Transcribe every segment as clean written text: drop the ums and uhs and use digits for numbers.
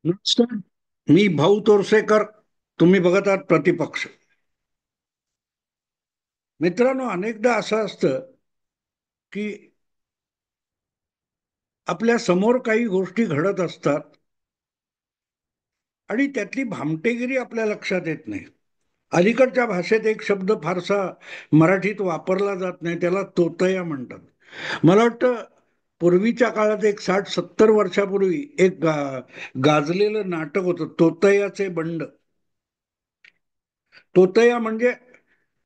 नमस्कार. मी भाऊ तोरसेकर. तुम्ही बघत आहात प्रतिपक्ष. मित्रांनो, अनेकदा असं असतं की आपल्या समोर काही गोष्टी घडत असतात आणि त्यातली भामटेगिरी आपल्या लक्षात येत नाही. अलीकडच्या भाषेत एक शब्द फारसा मराठीत वापरला जात नाही, त्याला तोतया म्हणतात. मला वाटतं पूर्वीच्या काळात एक 60-70 वर्षापूर्वी एक गाजलेलं नाटक होतं, तोतयाचे बंड. तोतया म्हणजे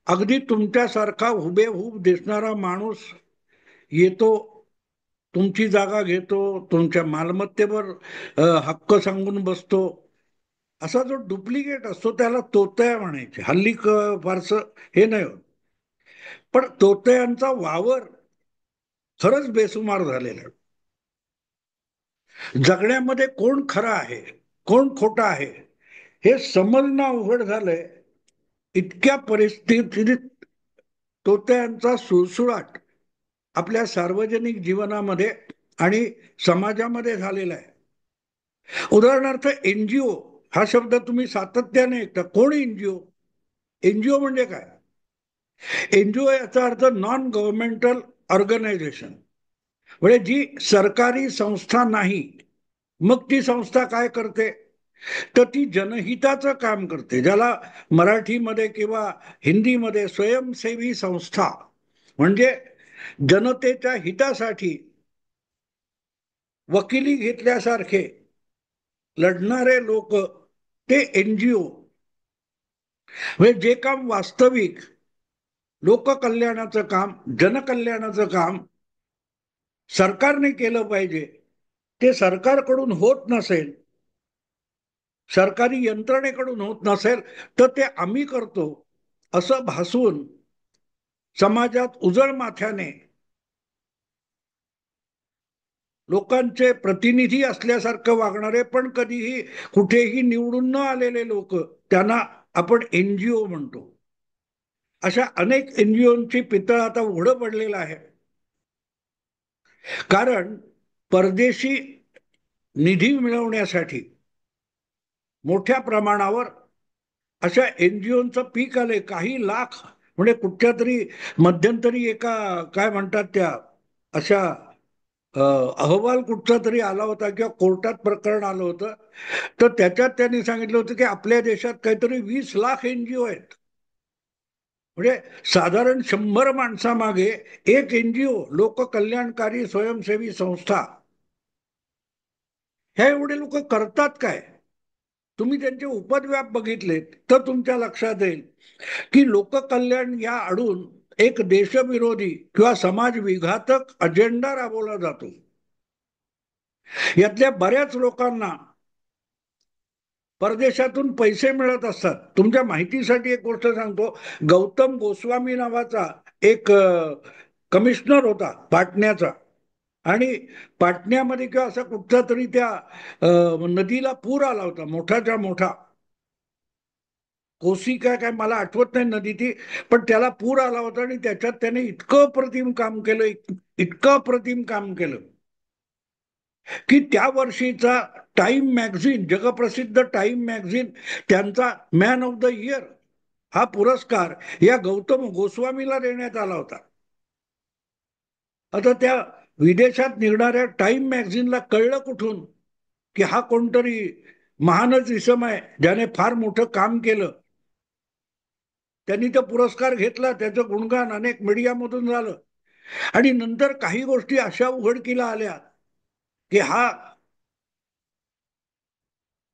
अगदी तुमच्यासारखा हुबेहूब दिसणारा माणूस येतो, तुमची जागा घेतो, तुमच्या मालमत्तेवर हक्क सांगून बसतो. असा जो डुप्लिकेट असतो त्याला तोतया म्हणायचे. हल्ली फारसं हे नाही होत. पण तोतयांचा वावर खरंच बेसुमार झालेला आहे. जगण्यामध्ये कोण खरं आहे, कोण खोटं आहे, हे समजणं अवघड झालंय. इतक्या परिस्थितीत तोतयांचा सुळसुळाट आपल्या सार्वजनिक जीवनामध्ये आणि समाजामध्ये झालेला आहे. उदाहरणार्थ एनजीओ हा शब्द तुम्ही सातत्याने ऐकता. कोण एनजीओ? एनजीओ म्हणजे काय? एनजीओ याचा अर्थ नॉन गव्हर्नमेंटल ऑर्गनायझेशन, म्हणजे जी सरकारी संस्था नाही. मग ती संस्था काय करते? तर ती जनहिताचं काम करते, ज्याला मराठीमध्ये किंवा हिंदीमध्ये स्वयंसेवी संस्था, म्हणजे जनतेच्या हितासाठी वकिली घेतल्यासारखे लढणारे लोक, ते एनजीओ. म्हणजे जे काम वास्तविक लोककल्याणाचं काम, जनकल्याणाचं काम सरकारने केलं पाहिजे, ते सरकारकडून होत नसेल, सरकारी यंत्रणेकडून होत नसेल, तर ते आम्ही करतो असं भासवून समाजात उजळ माथ्याने लोकांचे प्रतिनिधी असल्यासारखं वागणारे, पण कधीही कुठेही निवडून न आलेले लोक, त्यांना आपण एनजीओ म्हणतो. अशा अनेक एनजीओची पितळ आता उघडं पडलेलं आहे. कारण परदेशी निधी मिळवण्यासाठी मोठ्या प्रमाणावर अशा एनजीओचं पीक आले. काही लाख, म्हणजे कुठच्या तरी मध्यंतरी एका काय म्हणतात त्या अशा अहवाल कुठचा तरी आला होता किंवा कोर्टात प्रकरण आलं होतं, तर त्याच्यात त्यांनी सांगितलं होतं की आपल्या देशात काहीतरी 20 लाख एनजीओ आहेत. म्हणजे साधारण 100 माणसामागे एक एनजीओ, लोककल्याणकारी स्वयंसेवी संस्था. ह्या एवढे लोक करतात काय? तुम्ही त्यांचे उपद्व्याप बघितलेत तर तुमच्या लक्षात येईल की लोककल्याण या आडून एक देशविरोधी किंवा समाज विघातक अजेंडा राबवला जातो. यातल्या बऱ्याच लोकांना परदेशातून पैसे मिळत असतात. तुमच्या माहितीसाठी एक गोष्ट सांगतो. गौतम गोस्वामी नावाचा एक कमिशनर होता पाटण्याचा. आणि पाटण्यामध्ये किंवा असा कुठचा तरी त्या नदीला पूर आला होता, मोठाच्या मोठा. कोसी काय काय मला आठवत नाही नदी ती, पण त्याला पूर आला होता आणि त्याच्यात त्याने इतकं अप्रतिम काम केलं, इतकं अप्रतिम काम केलं की त्या वर्षीचा टाइम मॅगझिन, जगप्रसिद्ध टाइम मॅगझिन, त्यांचा मॅन ऑफ द इयर हा पुरस्कार या गौतम गोस्वामीला देण्यात आला होता. आता त्या विदेशात निघणाऱ्या टाइम मॅगझिनला कळलं कुठून की हा कोणतरी महानच इसम आहे, ज्याने फार मोठं काम केलं. त्यांनी तो पुरस्कार घेतला, त्याचं गुणगान अनेक मीडियामधून झालं. आणि नंतर काही गोष्टी अशा उघडकीला आल्या की हा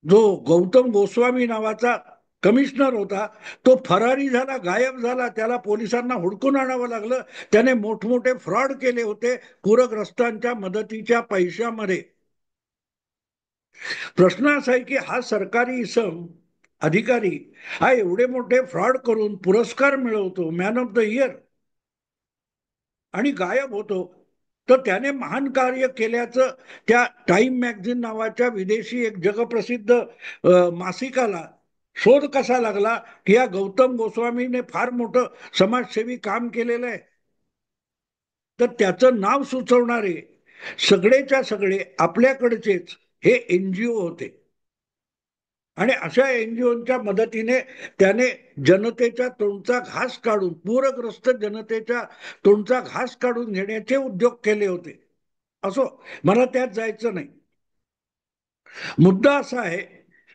जो गौतम गोस्वामी नावाचा कमिशनर होता, तो फरारी झाला, गायब झाला. त्याला पोलिसांना हुडकून आणावं लागलं. त्याने मोठमोठे फ्रॉड केले होते पूरग्रस्तांच्या मदतीच्या पैशामध्ये. प्रश्न असा आहे की हा सरकारी इसम अधिकारी हा एवढे मोठे फ्रॉड करून पुरस्कार मिळवतो, मॅन ऑफ द इयर, आणि गायब होतो. तर त्याने महान कार्य केल्याचं त्या टाइम मॅगझिन नावाच्या विदेशी एक जगप्रसिद्ध मासिकाला शोध कसा लागला की या गौतम गोस्वामीने फार मोठं समाजसेवी काम केलेलं आहे. तर त्याचं नाव सुचवणारे सगळेच्या सगळे आपल्याकडचेच हे एनजीओ होते. आणि अशा एनजीओच्या मदतीने त्याने जनतेच्या तोंडचा घास काढून, पूरग्रस्त जनतेच्या तोंडचा घास काढून घेण्याचे उद्योग केले होते. असो, मला त्यात जायचं नाही. मुद्दा असा आहे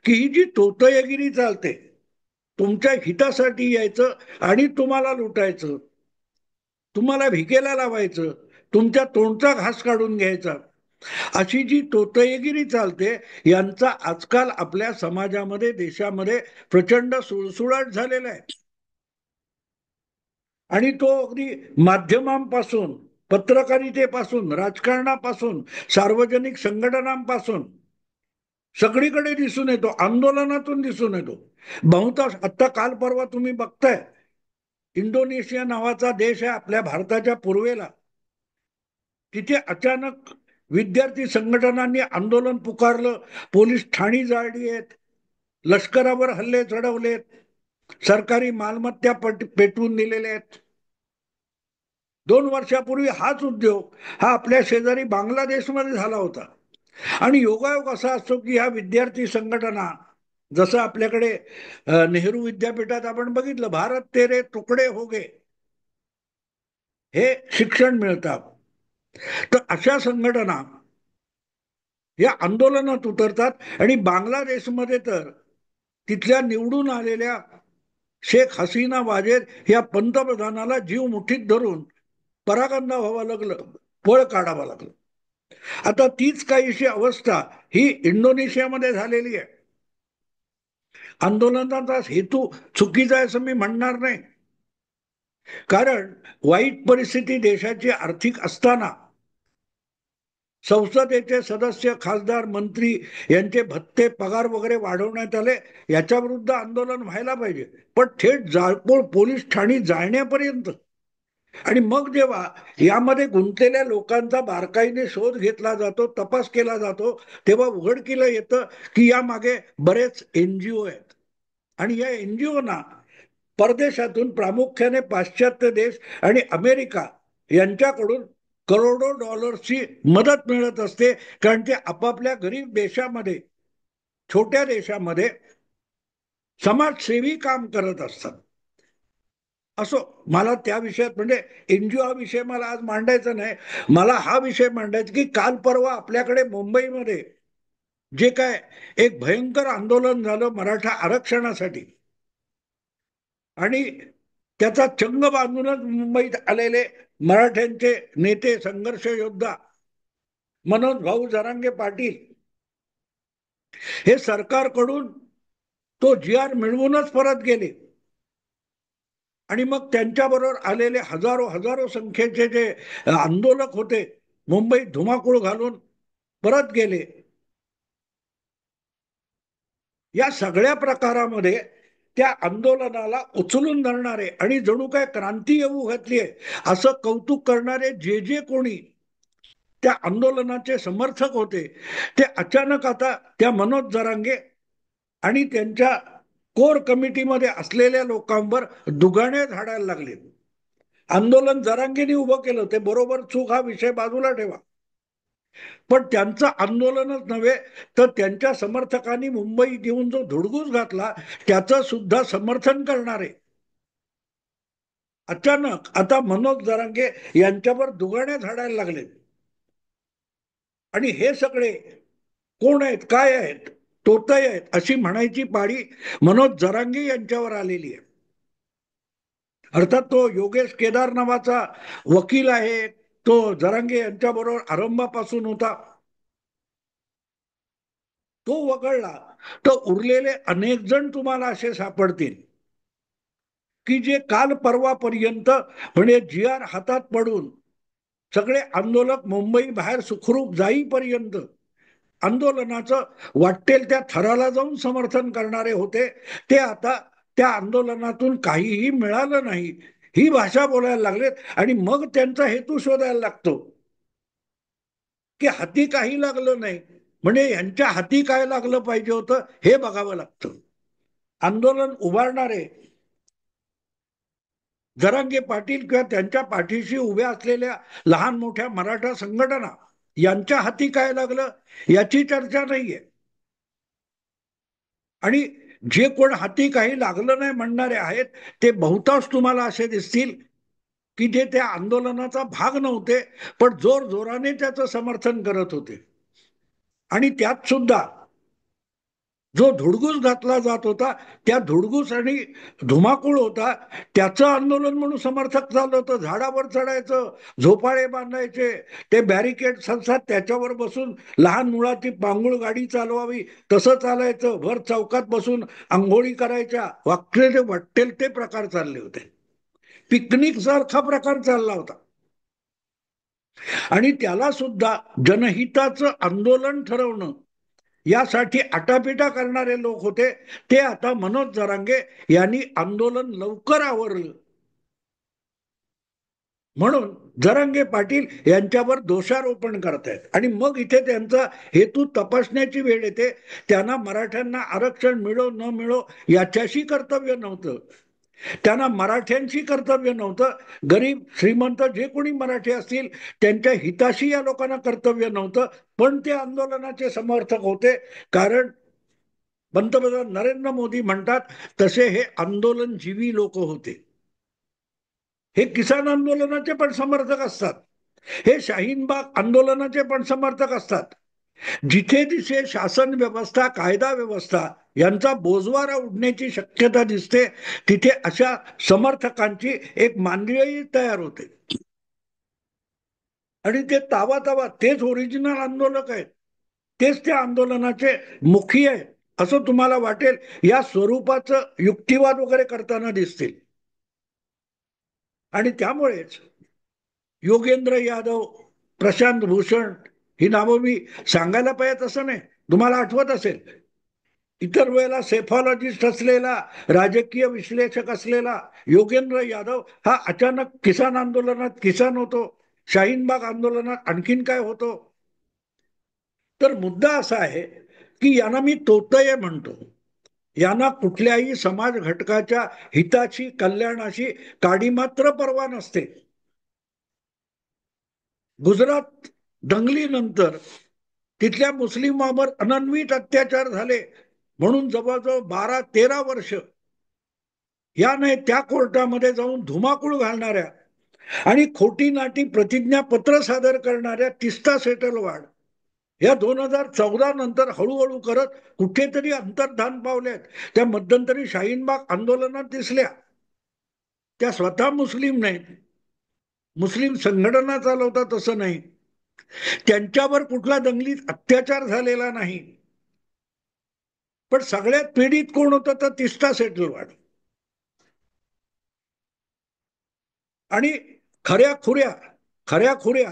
की ही जी तोतयगिरी चालते, तुमच्या हितासाठी यायचं आणि तुम्हाला लुटायचं, तुम्हाला भिकेला लावायचं, तुमच्या तोंडचा घास काढून घ्यायचा, अशी जी तोतयगिरी चालते, यांचा आजकाल आपल्या समाजामध्ये, देशामध्ये प्रचंड सुळसुळाट झालेला आहे. आणि तो अगदी माध्यमांपासून, पत्रकारितेपासून, राजकारणापासून, सार्वजनिक संघटनांपासून सगळीकडे दिसून येतो, आंदोलनातून दिसून येतो. बहुतांश आता काल परवा तुम्ही बघताय, इंडोनेशिया नावाचा देश आहे आपल्या भारताच्या पूर्वेला, तिथे अचानक विद्यार्थी संघटनांनी आंदोलन पुकारलं, पोलीस ठाणी जाळली आहेत, लष्करावर हल्ले चढवलेत, सरकारी मालमत्ता पेटवून दिलेल्या आहेत. 2 वर्षापूर्वी हाच उद्योग हा आपल्या शेजारी बांगलादेशमध्ये झाला होता. आणि योगायोग असा असतो की ह्या विद्यार्थी संघटना, जसं आपल्याकडे नेहरू विद्यापीठात आपण बघितलं, भारत तेरे तुकडे हो गे, हे शिक्षण मिळतात. तर अशा संघटना या आंदोलनात उतरतात आणि बांगलादेशमध्ये तर तिथल्या निवडून आलेल्या शेख हसीना वाजेद या पंतप्रधानाला जीव मुठीत धरून परागंदा व्हावं लागलं, पळ काढावं लागलं. आता तीच काहीशी अवस्था ही इंडोनेशियामध्ये झालेली आहे. आंदोलनाचा हेतू चुकीचा आहे असं मी म्हणणार नाही, कारण वाईट परिस्थिती देशाची आर्थिक असताना संसदेचे सदस्य, खासदार, मंत्री यांचे भत्ते, पगार वगैरे वाढवण्यात आले, याच्या विरुद्ध आंदोलन व्हायला पाहिजे. पण थेट जाळपोळ, पोलीस ठाणी जाळण्यापर्यंत, आणि मग जेव्हा यामध्ये गुंतलेल्या लोकांचा बारकाईने शोध घेतला जातो, तपास केला जातो, तेव्हा उघडकीला येतं की या मागे बरेच एनजीओ आहेत. आणि या एनजीओना परदेशातून, प्रामुख्याने पाश्चात्य देश आणि अमेरिका यांच्याकडून करोडो डॉलर्सची मदत मिळत असते, कारण ते आपापल्या गरीब देशामध्ये, छोट्या देशामध्ये समाजसेवी काम करत असतात. असो, मला त्या विषयात, म्हणजे एनजीओ हा विषय मला आज मांडायचा नाही, मला हा विषय मांडायचा की काल परवा आपल्याकडे मुंबईमध्ये जे काय एक भयंकर आंदोलन झालं मराठा आरक्षणासाठी, आणि त्याचा चंग बांधूनच मुंबईत आलेले मराठ्यांचे नेते, संघर्ष योद्धा मनोज भाऊ जरांगे पाटील हे सरकारकडून तो जी आर मिळवूनच परत गेले. आणि मग त्यांच्याबरोबर आलेले हजारो हजारो संख्येचे जे आंदोलक होते, मुंबईत धुमाकूळ घालून परत गेले. या सगळ्या प्रकारामध्ये त्या आंदोलनाला उचलून धरणारे आणि जणू काय क्रांती येऊ घातली आहे असं कौतुक करणारे जे जे कोणी त्या आंदोलनाचे समर्थक होते, ते अचानक आता त्या मनोज जरांगे आणि त्यांच्या कोर कमिटीमध्ये असलेल्या लोकांवर दुगाणे झाडायला लागले. आंदोलन जरांगेने उभं केलं, ते बरोबर चूक हा विषय बाजूला ठेवा, पण त्यांचं आंदोलनच नव्हे तर त्यांच्या समर्थकांनी मुंबईत येऊन जो धुडगूस घातला त्याचं सुद्धा समर्थन करणारे अचानक आता मनोज जरांगे यांच्यावर दुगाणे झाडायला लागले. आणि हे सगळे कोण आहेत, काय आहेत, तोतय आहेत अशी म्हणायची पाळी मनोज जरांगे यांच्यावर आलेली आहे. अर्थात तो योगेश केदार नावाचा वकील आहे, तो जरांगे यांच्याबरोबर आरंभापासून होता, तो वगळला तर उरलेले अनेक जण तुम्हाला असे सापडतील की जे काल परवापर्यंत, म्हणजे जी आर हातात पडून सगळे आंदोलक मुंबई बाहेर सुखरूप जाईपर्यंत आंदोलनाचं वाटेल त्या थराला जाऊन समर्थन करणारे होते, ते आता त्या आंदोलनातून काहीही मिळालं नाही ही भाषा बोलायला लागलेत. आणि मग त्यांचा हेतू शोधायला लागतो की हाती काही लागलं नाही, म्हणजे यांच्या हाती काय लागलं पाहिजे होतं हे बघावं लागतं. आंदोलन उभारणारे जरांगे पाटील किंवा त्यांच्या पाठीशी उभ्या असलेल्या लहान मोठ्या मराठा संघटना यांच्या हाती काय लागलं याची चर्चा नाहीये. आणि जे कोण हाती काही लागलं नाही म्हणणारे आहेत ते बहुतांश तुम्हाला असे दिसतील की जे त्या आंदोलनाचा भाग नव्हते, पण जोर जोराने त्याचं समर्थन करत होते. आणि त्यात सुद्धा जो धुडगूस घातला जात होता, त्या धुडगूस आणि धुमाकूळ होता, त्याचं आंदोलन म्हणून समर्थक चाललं होतं. झाडावर चढायचं, झोपाळे बांधायचे, ते बॅरिकेड असतात त्याच्यावर बसून लहान मुलाची पांगुळ गाडी चालवावी तसं चालायचं, भर चौकात बसून आंघोळी करायच्या, वाटेल ते प्रकार चालले होते. पिकनिक सारखा प्रकार चालला होता. आणि त्याला सुद्धा जनहिताचं आंदोलन ठरवणं यासाठी आटापिटा करणारे लोक होते. ते आता मनोज जरांगे यांनी आंदोलन लवकर आवरलं म्हणून जरांगे पाटील यांच्यावर दोषारोपण करतायत. आणि मग इथे त्यांचा हेतू तपासण्याची वेळ येते. त्यांना मराठ्यांना आरक्षण मिळो न मिळो याच्याशी कर्तव्य नव्हतं, त्यांना मराठ्यांशी कर्तव्य नव्हतं, गरीब श्रीमंत जे कोणी मराठी असतील त्यांच्या हिताशी या लोकांना कर्तव्य नव्हतं. पण ते आंदोलनाचे समर्थक होते, कारण पंतप्रधान नरेंद्र मोदी म्हणतात तसे हे आंदोलनजीवी लोक होते. हे किसान आंदोलनाचे पण समर्थक असतात, हे शाहीनबाग आंदोलनाचे पण समर्थक असतात. जिथे जिथे शासन व्यवस्था, कायदा व्यवस्था यांचा बोजवारा उडण्याची शक्यता दिसते, तिथे अशा समर्थकांची एक मांदियाळी तयार होते. आणि ते तावा तावा तेच ओरिजिनल आंदोलक आहेत, तेच त्या आंदोलनाचे मुखी आहेत असं तुम्हाला वाटेल. या स्वरूपाचं युक्तिवाद वगैरे करताना दिसतील. आणि त्यामुळेच योगेंद्र यादव, प्रशांत भूषण ही नावं मी सांगायला पाहिजे असं नाही, तुम्हाला आठवत असेल. इतर वेळेला सेफॉलॉजिस्ट असलेला, राजकीय विश्लेषक असलेला योगेंद्र यादव हा अचानक किसान आंदोलनात किसान होतो, शाहीनबाग आंदोलनात आणखीन काय होतो. तर मुद्दा असा आहे की यांना मी तोतय म्हणतो. यांना कुठल्याही समाज घटकाच्या हिताची, कल्याणाची काडी मात्र पर्वा नसते. गुजरात दंगलीनंतर तिथल्या मुस्लिमांवर अनन्वित अत्याचार झाले म्हणून जवळजवळ 12-13 वर्ष या नाही त्या कोर्टामध्ये जाऊन धुमाकूळ घालणाऱ्या आणि खोटी नाटी प्रतिज्ञापत्र सादर करणाऱ्या तिस्ता सेटलवाड या 2014 नंतर हळूहळू करत कुठेतरी अंतर्धान पावल्यात. त्या मध्यंतरी शाहीनबाग आंदोलनात दिसल्या. त्या स्वतः मुस्लिम नाहीत, मुस्लिम संघटना चालवतात तसं नाही, त्यांच्यावर कुठला दंगलीत अत्याचार झालेला नाही. पण सगळ्यात पीडित कोण होतं तर तिस्ता सेटलवाड. आणि खऱ्या खुऱ्या खऱ्या खुऱ्या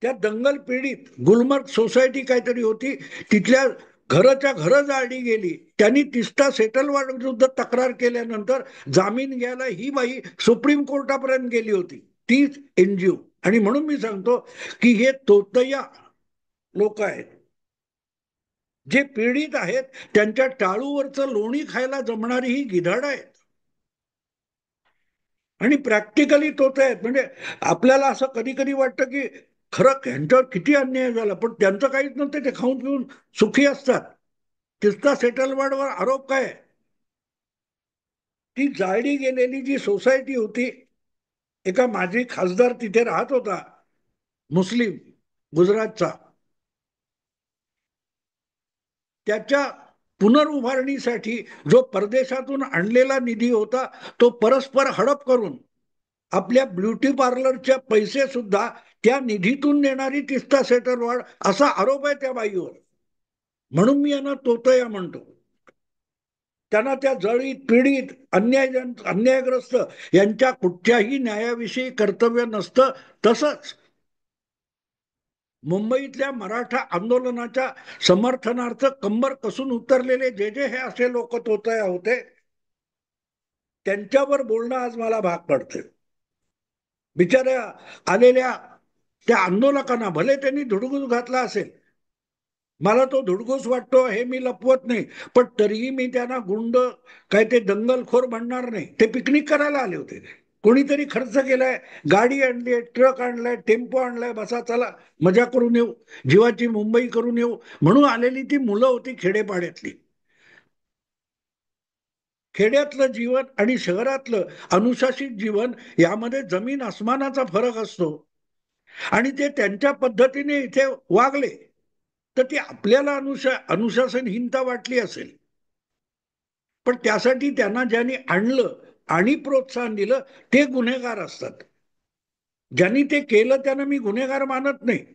त्या दंगल पीडित गुलमर्ग सोसायटी काहीतरी होती, तिथल्या घराच्या घर जाळली गेली. त्यांनी तिस्ता सेटलवाड विरुद्ध तक्रार केल्यानंतर जामीन घ्यायला ही बाई सुप्रीम कोर्टापर्यंत गेली होती, तीच एनजीओ. आणि म्हणून मी सांगतो की हे तोतया लोक आहेत, जे पीडित आहेत त्यांच्या टाळूवरचं लोणी खायला जमणारी ही गिधाड आहेत. आणि प्रॅक्टिकली तोच आहेत. म्हणजे आपल्याला असं कधी कधी वाटतं की खरं यांच्यावर किती अन्याय झाला, पण त्यांचं काहीच नव्हतं, ते खाऊन पिऊन सुखी असतात. तिस्ता सेटलमेंटवर आरोप काय, ती जाळली गेलेली जी सोसायटी होती, एका माजी खासदार तिथे राहत होता मुस्लिम गुजरातचा, त्याच्या पुनर्उभारणीसाठी जो परदेशातून आणलेला निधी होता तो परस्पर हडप करून आपल्या ब्युटी पार्लरच्या पैसे सुद्धा त्या निधीतून देणारी तिस्ता सेटलवाड असा आरोप आहे त्या बाईवर. म्हणून मी यांना तोतया म्हणतो. त्यांना त्या जळीत पीडित अन्यायग्रस्त यांच्या कुठच्याही न्यायाविषयी कर्तव्य नसतं. तसंच मुंबईतल्या मराठा आंदोलनाच्या समर्थनार्थ कंबर कसून उतरलेले जे जे हे असे लोक तोतया होते, त्यांच्यावर बोलणं आज मला भाग पडते. बिचाऱ्या आलेल्या त्या आंदोलकांना भले त्यांनी धुडगूस घातला असेल, मला तो धुडगूस वाटतो हे मी लपवत नाही, पण तरीही मी त्यांना गुंड काय ते दंगलखोर म्हणणार नाही. ते पिकनिक करायला आले होते. कोणीतरी खर्च केलाय, गाडी आणली, ट्रक आणलाय, टेम्पो आणलाय, बसा चला मजा करून येऊ, जीवाची मुंबई करून येऊ म्हणून आलेली ती मुलं होती खेडेपाड्यातली. खेड्यातलं जीवन आणि शहरातलं अनुशासित जीवन यामध्ये जमीन आसमानाचा फरक असतो. आणि ते त्यांच्या पद्धतीने इथे वागले तर ती आपल्याला अनुशासनहीनता वाटली असेल, पण त्यासाठी त्यांना ज्यांनी आणलं आणि प्रोत्साहन दिलं ते गुन्हेगार असतात. ज्यांनी ते केलं त्यांना मी गुन्हेगार मानत नाही,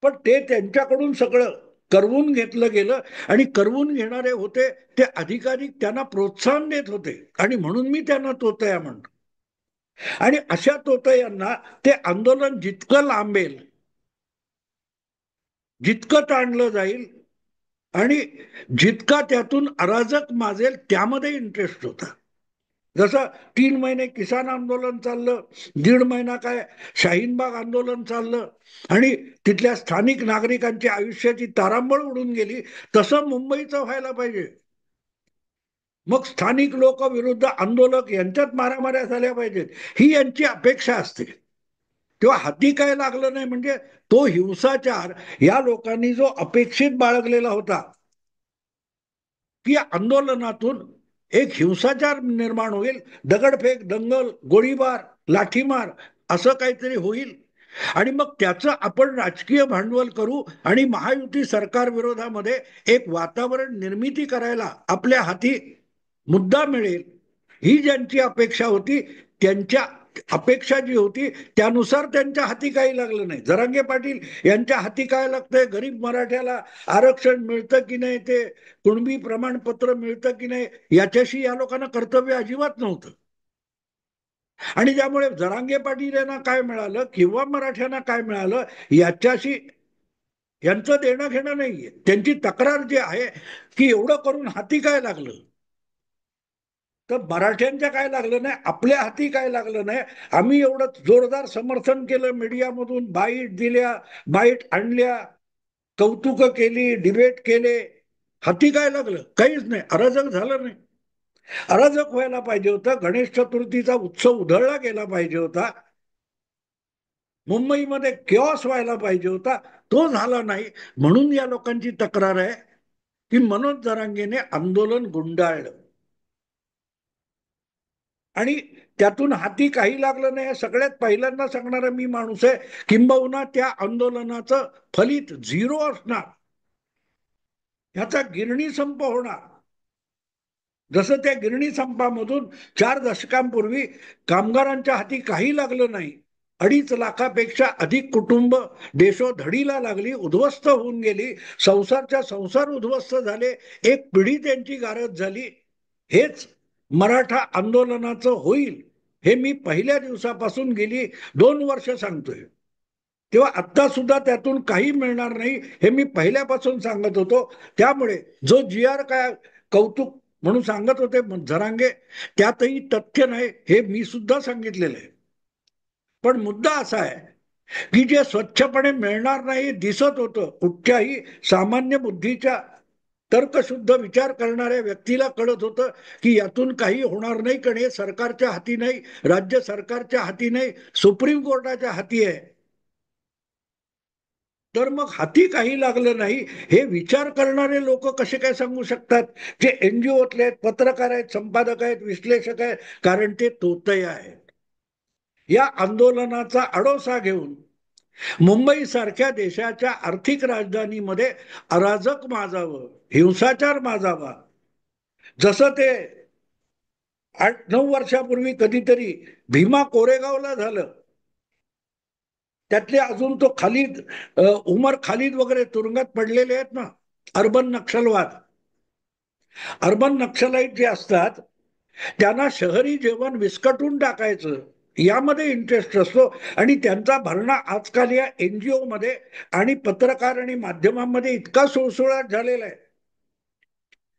पण ते त्यांच्याकडून सगळं करवून घेतलं गेलं आणि करवून घेणारे होते ते अधिकारी त्यांना प्रोत्साहन देत होते आणि म्हणून मी त्यांना तोतया म्हणतो. आणि अशा तोतयांना ते आंदोलन जितकं लांबेल, जितकं ताणलं जाईल आणि जितका त्यातून अराजक माजेल त्यामध्ये इंटरेस्ट होता. जसं 3 महिने किसान आंदोलन चाललं, 1.5 महिना काय शाहीनबाग आंदोलन चाललं आणि तिथल्या स्थानिक नागरिकांची आयुष्याची तारांबळ उडून गेली, तसं मुंबईचं व्हायला पाहिजे. मग स्थानिक लोक विरुद्ध आंदोलक यांच्यात मारामाऱ्या झाल्या पाहिजेत, ही यांची अपेक्षा असते. तेव्हा हाती काय लागलं नाही म्हणजे तो हिंसाचार या लोकांनी जो अपेक्षित बाळगलेला होता की आंदोलनातून एक हिंसाचार निर्माण होईल, दगडफेक, दंगल, गोळीबार, लाठीमार असं काहीतरी होईल आणि मग त्याचं आपण राजकीय भांडवल करू आणि महायुती सरकार विरोधामध्ये एक वातावरण निर्मिती करायला आपल्या हाती मुद्दा मिळेल, ही ज्यांची अपेक्षा होती त्यांच्या अपेक्षा जी होती त्यानुसार त्यांच्या हाती काही लागलं नाही. जरांगे पाटील यांच्या हाती काय लागतंय, गरीब मराठ्याला आरक्षण मिळतं की नाही, ते कुणबी प्रमाणपत्र मिळतं की नाही, याच्याशी या लोकांना कर्तव्य अजिबात नव्हतं. आणि त्यामुळे जरांगे पाटील यांना काय मिळालं किंवा मराठ्यांना काय मिळालं याच्याशी यांचं देणं घेणं नाहीये. त्यांची तक्रार जी आहे की एवढं करून हाती काय लागलं, तर मराठ्यांच्या काय लागलं नाही, आपल्या हाती काय लागलं नाही. आम्ही एवढं जोरदार समर्थन केलं, मीडियामधून बाईट दिल्या, बाईट आणल्या, कौतुक केली, डिबेट केले, हाती काय लागलं, काहीच नाही. अराजक झालं नाही. अराजक व्हायला पाहिजे होतं, गणेश चतुर्थीचा उत्सव उधळला गेला पाहिजे होता, मुंबईमध्ये केऑस व्हायला पाहिजे होता, तो झाला नाही. म्हणून या लोकांची तक्रार आहे की मनोज जरांगेने आंदोलन गुंडाळलं आणि त्यातून हाती काही लागलं नाही. सगळ्यात पहिल्यांदा सांगणारा मी माणूस आहे, किंबहुना त्या आंदोलनाचं फलित 0 असणार, ह्याचा गिरणी संप होणार. जसं त्या गिरणी संपामधून 4 दशकांपूर्वी कामगारांच्या हाती काही लागलं नाही, 2.5 लाखापेक्षा अधिक कुटुंब देशोधडीला लागली, उद्ध्वस्त होऊन गेली, संसारच्या संसार उद्ध्वस्त झाले, एक पिढी त्यांची गारद झाली. हेच मराठा आंदोलनाचं होईल हे मी पहिल्या दिवसापासून गेली 2 वर्ष सांगतोय. तेव्हा आत्ता सुद्धा त्यातून काही मिळणार नाही हे मी पहिल्यापासून सांगत होतो. त्यामुळे जो जी आर काय कौतुक म्हणून सांगत होते जरांगे, त्यातही तथ्य नाही हे मी सुद्धा सांगितलेलं आहे. पण मुद्दा असा आहे की जे स्वच्छपणे मिळणार नाही दिसत होतं, कुठच्याही सामान्य बुद्धीच्या तर्कशुद्ध विचार करणाऱ्या व्यक्तीला कळत होतं की यातून काही होणार नाही, कारण हे सरकारच्या हाती नाही, राज्य सरकारच्या हाती नाही, सुप्रीम कोर्टाच्या हाती आहे. तर मग हाती काही लागलं नाही हे विचार करणारे लोक कसे काय सांगू शकतात, जे एनजीओतले आहेत, पत्रकार आहेत, संपादक आहेत, विश्लेषक आहेत, कारण ते तोतय आहेत. या आंदोलनाचा आडोसा घेऊन मुंबई सारख्या देशाच्या आर्थिक राजधानीमध्ये अराजक माजावं, हिंसाचार माजावा, जसं ते 8-9 वर्षापूर्वी कधीतरी भीमा कोरेगावला झालं. त्यातले अजून तो खालिद, उमर खालिद वगैरे तुरुंगात पडलेले आहेत ना, अर्बन नक्षलवाद. अर्बन नक्षलाईट जे असतात त्यांना शहरी जेवण विस्कटून टाकायचं यामध्ये इंटरेस्ट असतो आणि त्यांचा भरणा आजकाल या एनजीओ मध्ये आणि पत्रकार आणि माध्यमांमध्ये इतका सुळसुळाट झालेला आहे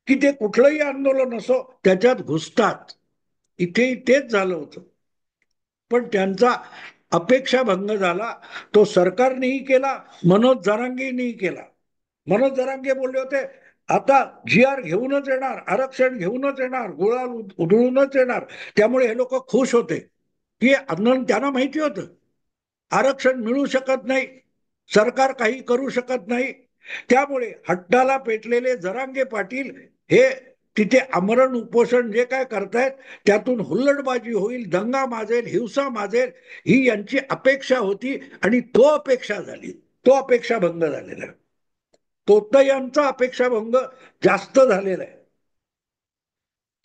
की ते कुठलंही आंदोलन असो त्याच्यात घुसतात. इथे तेच झालं होतं, पण त्यांचा अपेक्षा भंग झाला. तो सरकारनेही केला, मनोज जरांगेनेही केला. मनोज जरांगे बोलले होते आता जी आर घेऊनच येणार, आरक्षण घेऊनच येणार, गुळाल उधळूनच येणार. त्यामुळे हे लोक खुश होते की आंदोलन, त्यांना माहिती होतं आरक्षण मिळू शकत नाही, सरकार काही करू शकत नाही. त्यामुळे हट्टाला पेटलेले जरांगे पाटील हे तिथे आमरण उपोषण जे काय करतायत त्यातून हुल्लडबाजी होईल, दंगा माजेल, हिंसा माजेल, ही यांची अपेक्षा होती आणि तो अपेक्षा झाली, तो अपेक्षा भंग झालेला आहे. तोतयांचा अपेक्षाभंग जास्त झालेला आहे.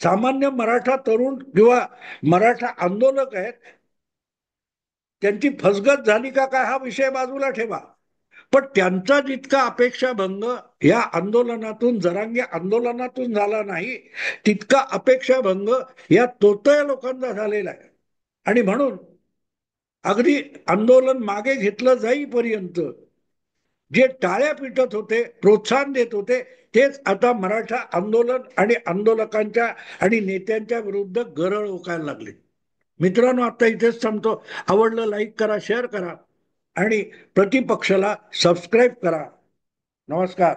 सामान्य मराठा तरुण किंवा मराठा आंदोलक आहेत, त्यांची फसगत झाली का काय हा विषय बाजूला ठेवा, पण त्यांचा जितका अपेक्षाभंग या आंदोलनातून, जरांगे आंदोलनातून झाला नाही, तितका अपेक्षाभंग या तोतया लोकांचा झालेला आहे. आणि म्हणून अगदी आंदोलन मागे घेतलं जाईपर्यंत जे टाळ्या पिटत होते, प्रोत्साहन देत होते, तेच आता मराठा आंदोलन आणि आंदोलकांच्या आणि नेत्यांच्या विरुद्ध गरळ ओकायला लागले. मित्रांनो, आता इथेच थांबतो. आवडलं लाईक करा, शेअर करा आणि प्रतिपक्षाला सबस्क्राईब करा. नमस्कार.